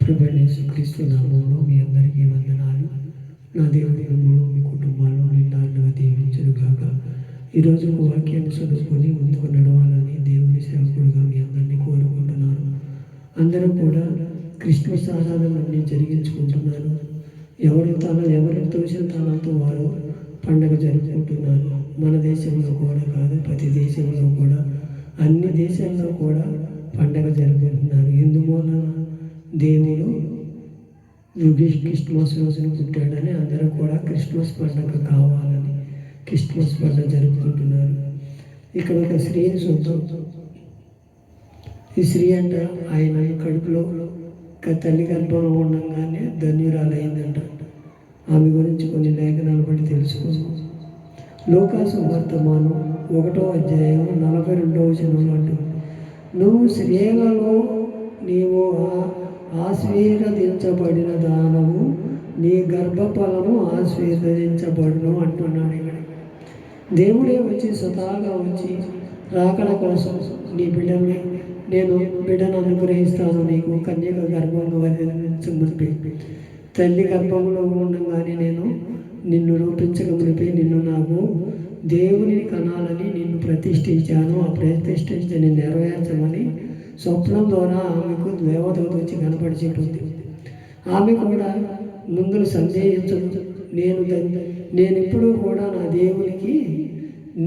ప్రభువైన యేసుక్రీస్తు నామములో మీ అందరికీ వందనాలు. నా దేవుని నామములో మీ కుటుంబాల్లో నిండాలుగా దీవించునుగాక. ఈరోజు ఒక వాక్యాన్ని చదువుకొని ముందుకు నడవాలని దేవుని సేవకుడుగా మీ అందరినీ కోరుకుంటున్నాను. అందరూ కూడా క్రిస్మస్ ఆరాధనని జరిగించుకుంటున్నారు. ఎవరికి తోచిన తనంతో వారు పండుగ జరుపుకుంటున్నారు. మన దేశంలో కూడా కాదు, ప్రతి దేశంలో కూడా, అన్ని దేశాల్లో కూడా పండుగ జరుపుకుంటున్నారు. ఎందువలన దేవుడు క్రిస్మస్ రోజున పుట్టాడని అందరూ కూడా క్రిస్మస్ పండుగ కావాలని క్రిస్మస్ పండుగ జరుపుకుంటున్నారు. ఇక్కడ ఒక స్త్రీని చూద్దాం. ఈ స్త్రీ అంట ఆయన కడుపులో తల్లి గర్భంలో ఉండగానే ధన్యురాలైందంట. ఆమె గురించి కొన్ని లేఖనాలు బట్టి తెలుసుకుందాం. లూకాసు వర్తమానం 1వ అధ్యాయం 42వ వచనంలో అంటుంది, నువ్వు స్త్రీలలో నీవు ఆశీర్వదించబడిన దానము, నీ గర్భఫలము ఆశీర్వదించబడును అంటున్నాడు. ఇక్కడ దేవుడే వచ్చి స్వతహాగా వచ్చి రాకడ కోసం నీ బిడ్డని బిడ్డను అనుగ్రహిస్తాను, నీకు కన్యక గర్భంలో వదిలించమని తల్లి గర్భంలో ఉండగానే నిన్ను రూపించకమునిపై నిన్ను నాకు దేవుని కనాలని నిన్ను ప్రతిష్ఠించాను, ఆ ప్రతిష్ఠించని నెరవేర్చమని స్వప్నం ద్వారా ఆమెకు దేవదూత వచ్చి కనపడిచేటుంది. ఆమె కూడా ముందులు సందేహించదు. నేను ఇప్పుడు కూడా నా దేవునికి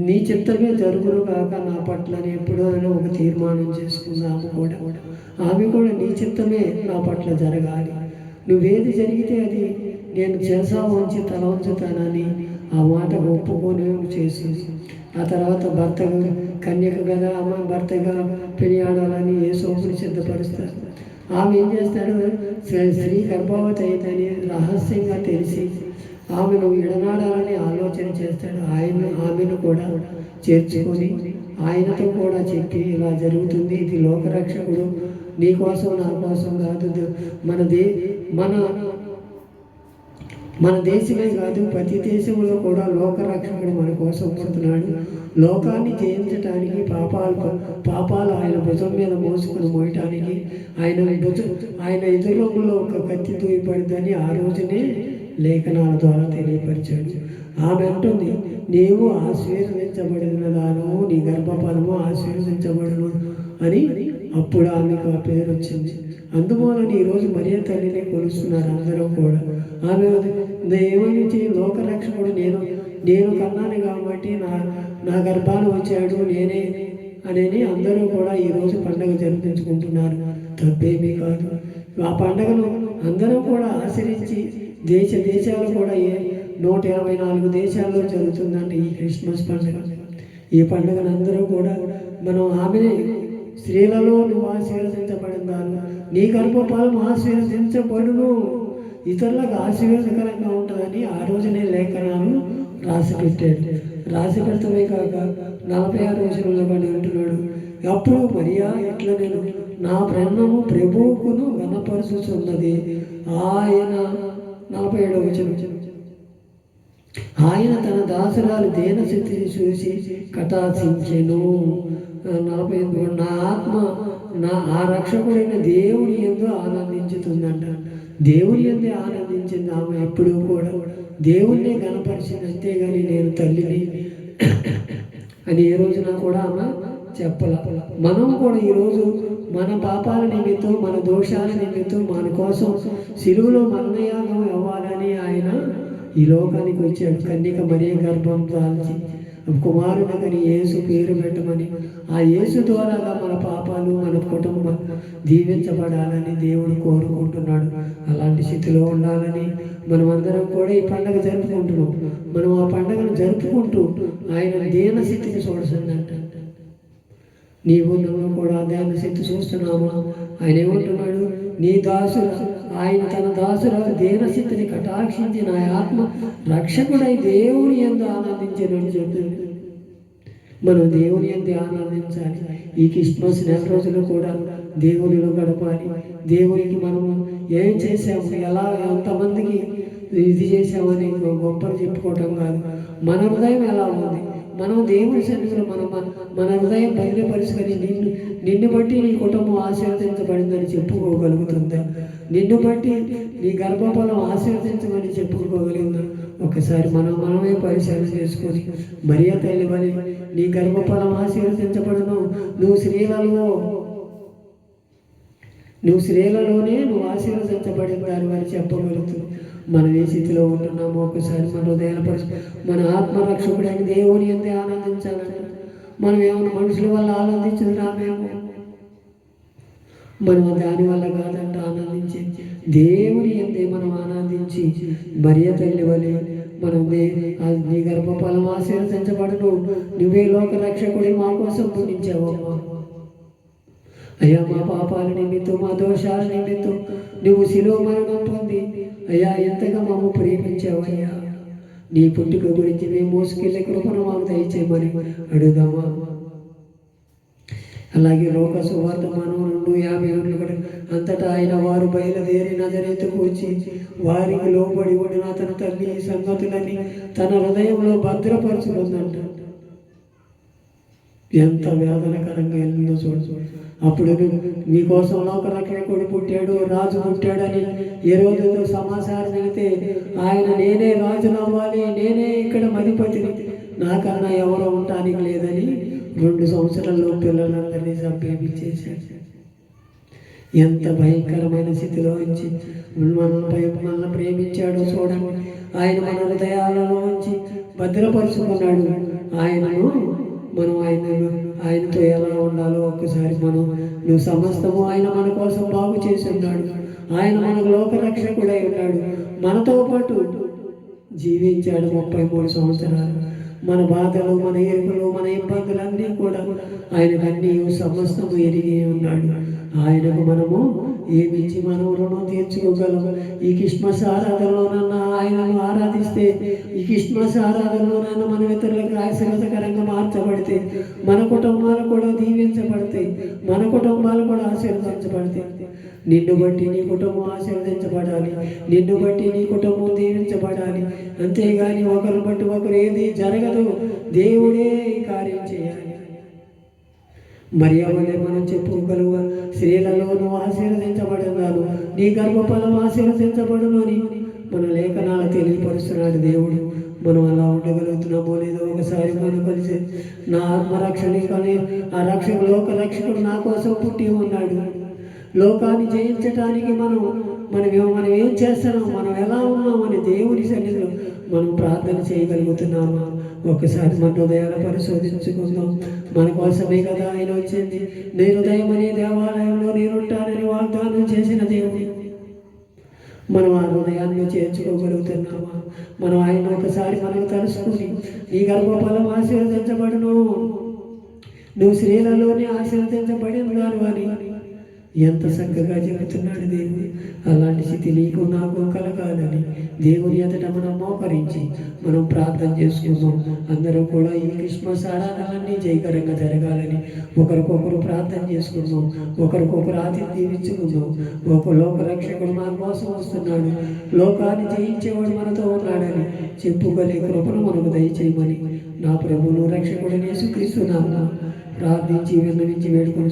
నీ చిత్తమే జరుగును కాక నా పట్ల ఎప్పుడో అని ఒక తీర్మానం చేసుకుంది. ఆమె కూడా నీ చిత్తమే నా పట్ల జరగాలి, నువ్వేది జరిగితే అది నేను చేసా ఉంచి తల ఉంచుతానని ఆ మాట ఒప్పుకొని చేసింది. ఆ తర్వాత కన్యక కదా ఆమె భర్తగా పెరియాడాలని యేసుని సిద్ధపరుస్తారు. ఆమె ఏం చేస్తాడు, స్త్రీ గర్భవతి అయితేని రహస్యంగా తెలిసి ఆమెను ఎడనాడాలని ఆలోచన చేస్తాడు. ఆమెను కూడా చేర్చుకొని ఆయనతో కూడా చెప్పి ఇలా జరుగుతుంది, ఇది లోకరక్షకుడు నీ కోసం నా కోసం కాదు, మన దేశమే కాదు ప్రతి దేశంలో కూడా లోకరక్షకుడు మన కోసం పుడుతున్నాడు. లోకాన్ని జయించడానికి పాపాలు ఆయన భుజం మీద మోసుకుని మోయటానికి ఆయన ఎదురులో ఒక కత్తి తూయబడిందని ఆ రోజునే లేఖనాల ద్వారా తెలియపరిచాడు. ఆమె అంటుంది, నీవు ఆశీర్వదించబడిన దాను, నీ గర్భఫలము ఆశీర్వదించబడును అని. అప్పుడు ఆమెకు ఆ పేరు వచ్చింది. అందువలన ఈరోజు మరియ తల్లిని కొలుస్తున్నారు అందరూ కూడా. ఆమె ఏమని లోకరక్షకుడు నేను కన్నాను కాబట్టి నా గర్భాన్ని వచ్చాడు నేనే అనేది అందరూ కూడా ఈరోజు పండుగ జరిపించుకుంటున్నారు. తప్పేమీ కాదు. ఆ పండుగను అందరూ కూడా ఆచరించి దేశాలు కూడా 124 దేశాల్లో జరుగుతుందండి ఈ క్రిస్మస్ పండుగ. ఈ పండుగను అందరూ కూడా మనం ఆమెనే స్త్రీలలో నువ్వు ఆశీర్వదించబడిందాను, నీ గర్భఫలం ఆశీర్వదించబడును, ఇతరులకు ఆశీర్వాదకరంగా ఉంటుందని ఆ రోజునే లేఖనాలు రాసి పెట్టడమే కాక 46 రోజులలో కానీ అంటున్నాడు. అప్పుడు మరియా ఇట్లా నేను నా ప్రాణము ప్రభువుకును ఘనపరుచుచున్నది. ఆయన 47వ వచనం, ఆయన తన దాసురాలు దీనస్థితిని చూసి కటాక్షించెను. 48 నా ఆత్మ ఆ రక్షకుడైన దేవుని యందు ఆనందించుతుందంట. దేవుని యందే ఆనందించింది ఆమె. ఎప్పుడూ కూడా దేవుణ్ణే గణపరిచింది, అంతేగాని నేను తల్లిని అని ఏ రోజున కూడా ఆమె చెప్పాల. మనం కూడా ఈరోజు మన పాపాల నిమిత్తం, మన దోషాల నిమిత్తం, మన కోసం సిలువలో మరణయాగం అవ్వాలని ఆయన ఈ లోకానికి వచ్చాడు. కన్యక మరియ గర్భం దాల్చి కుమారుడు కానీ యేసు పేరు పెట్టమని, ఆ యేసు ద్వారాగా మన పాపాలు మన కుటుంబం దీవించబడాలని దేవుడు కోరుకుంటున్నాడు. అలాంటి స్థితిలో ఉండాలని మనమందరం కూడా ఈ పండుగ జరుపుకుంటున్నాం. మనం ఆ పండుగను జరుపుకుంటూ ఆయన దీన స్థితిని చూడసందంట. నీవు నువ్వు కూడా దీన స్థితి చూస్తున్నామా? ఆయన ఏమంటున్నాడు, నీ దాసుడు ఆయన తన దాసురాలు దీనస్థితిని కటాక్షించి నా ఆత్మ రక్షకుడై దేవుని యందు ఆనందించానని చెప్తుంది. మనం దేవుని యందు ఆనందించాలి. ఈ క్రిస్మస్ నెల రోజులు కూడా దేవునిలో గడపాలి. దేవునికి మనము ఏం చేసాము, ఎలా ఎంతమందికి ఇది చేసామని గొప్పలు చెప్పుకోవటం కాదు. మన హృదయం ఎలా ఉంది, మనం దేవుని సన్నిధిలో మన హృదయం బయలుపరుచుకొని నిన్ను బట్టి నీ కుటుంబం ఆశీర్వదించబడిందని చెప్పుకోగలుగుతుందా? నిన్ను బట్టి నీ గర్భఫలం ఆశీర్వదించమని చెప్పుకోగలిగిందా? ఒకసారి మనమే పరిశీలన చేసుకొని, మరియ తల్లి వలె నీ గర్భఫలం ఆశీర్వదించబడును, నువ్వు స్త్రీలలోనే నువ్వు ఆశీర్వదించబడిన దాని అని చెప్పగలుగుతుంది. మనం ఏ స్థితిలో ఉంటున్నామో ఒకసారి మన హృదయాలపరిచి మన ఆత్మరక్షకుడైన దేవుని ఎందే ఆనందించాలంటే, మనం ఏమైనా మనుషుల వల్ల ఆనందించున్నామేమో, మనం దానివల్ల కాదంట ఆనందించి దేవుని ఎందే మనం ఆనందించి మరియ తల్లి వలె మనం నీ గర్భఫలం ఆశీర్వదించబడును, నువ్వే లోక రక్షకుడి మా కోసం పుట్టించావమ్మా. అయ్యా, మా పాపాల నిమిత్తం, మా దోషాల నిమిత్తం నువ్వు శిలువ మరణం పొంది అయ్యా ఎంతగా మమ్మ ప్రేమించావయ్యా. నీ పుట్టుక గురించి మేము మోసుకెళ్ళే కృపను మాకు దయచేయమని అడుగుదామా? అలాగే లోక సువార్త మనం 2:51 అంతటా ఆయన వారు బయలుదేరి నజరేతుకు వచ్చి వారికి లోబడి ఉండిన తన తల్లి ఈ సంగతులని తన హృదయంలో భద్రపరుచుకుందంట. ఎంత వేదనకరంగా వెళ్ళిందో చూడు. అప్పుడు మీకోసం లోక రక్షకుడు పుట్టాడు, రాజు పుట్టాడని ఏ రోజుతో సమాచారం వెళితే ఆయన నేనే రాజును అవ్వాలి, నేనే ఇక్కడ అధిపతిని, నాకన్నా ఎవరో ఉండటానికి లేదని 2 సంవత్సరాల్లో పిల్లలందరినీ చంపేపించేశాడు. ఎంత భయంకరమైన స్థితిలో నుంచి మనల్ని ప్రేమించాడో చూడండి. ఆయన మన హృదయాలలో ఉంచి భద్రపరుచుకున్నాడు. మనం ఆయనతో ఎలా ఉండాలో ఒక్కసారి నువ్వు సమస్తము ఆయన మన కోసం బాగు చేసి ఉన్నాడు. ఆయన మనకు లోకరక్షకుడై ఉన్నాడు. మనతో పాటు జీవించాడు 33 సంవత్సరాలు. మన బాధలు, మన ఎరుకలు, మన ఇబ్బందులన్నీ కూడా ఆయనకన్నీ సమస్తము ఎరిగి ఉన్నాడు. ఆయనకు మనము ఏమిచ్చి మనం రుణం తీర్చుకోగలము? ఈ క్రిస్మస్ ఆరాధనలోనన్నా ఆయనను ఆరాధిస్తే, ఈ క్రిస్మస్ ఆరాధనలోనన్నా మన ఇతరులకు ఆశీర్వాదకరంగా మార్చబడితే, మన కుటుంబాలు కూడా దీవించబడతాయి, మన కుటుంబాలు కూడా ఆశీర్వదించబడతాయి. నిన్ను బట్టి నీ కుటుంబం ఆశీర్వదించబడాలి, నిన్ను బట్టి నీ కుటుంబం దీవించబడాలి. అంతేగాని ఒకరు బట్టి ఒకరు ఏది జరగదు. దేవుడే ఈ కార్యం చేయాలి. మరియ వలె మనం చెప్పుకోగలవు, స్త్రీలలో నువ్వు ఆశీర్వదించబడినాను, నీ గర్భఫలం ఆశీర్వదించబడును అని మన లేఖనాలు తెలియపరుస్తున్నాడు దేవుడు. మనం అలా ఉండగలుగుతున్నామో లేదో ఒకసారి మనం కలిసి, నా ఆత్మరక్షణ కానీ ఆ లోక రక్షకుడు నా కోసం పుట్టి ఉన్నాడు. లోకాన్ని జయించటానికి మనం ఏం చేస్తున్నాం, మనం ఎలా ఉన్నామని దేవుని సన్నిధిలో మనం ప్రార్థన చేయగలుగుతున్నామా? ఒకసారి మన హృదయాలు పరిశోధించుకుందాం. మన కోసమే కదా ఆయన వచ్చింది. నీ హృదయం అనే దేవాలయంలో నేనుంటానని వాగ్దానం చేసిన దేవుడు. మనం ఆ హృదయాన్ని చేర్చుకోగలుగుతున్నామా? మనం ఆయన ఒకసారి మనకు తలుసుకుని, నీ గర్భఫలం ఆశీర్వదించబడును, నువ్వు స్త్రీలలోనే ఆశీర్వదించబడినారు అని ఎంత చక్కగా చెబుతున్నాడు దేవుడు. అలాంటి స్థితి నీకు నాకు కలగాలని దేవుని ఎదుట మనం మోకరించి మనం ప్రార్థన చేసుకుందాం. అందరూ కూడా ఈ క్రిస్మస్ ఆరాధనలన్నీ జయకరంగా జరగాలని ఒకరికొకరు ప్రార్థన చేసుకుందాం, ఒకరికొకరు ఆతిథ్యం ఇచ్చుకుందాం. ఒక లోక రక్షకుడు మన కోసం వస్తున్నాడు, లోకాన్ని జయించేవాడు మనతో ఉన్నాడని చెప్పుకోలే కృపను మనకు దయచేయమని నా ప్రభువును రక్షకుడు యేసుక్రీస్తు నామమున ప్రార్థించి విన్నవించి వేడుకొని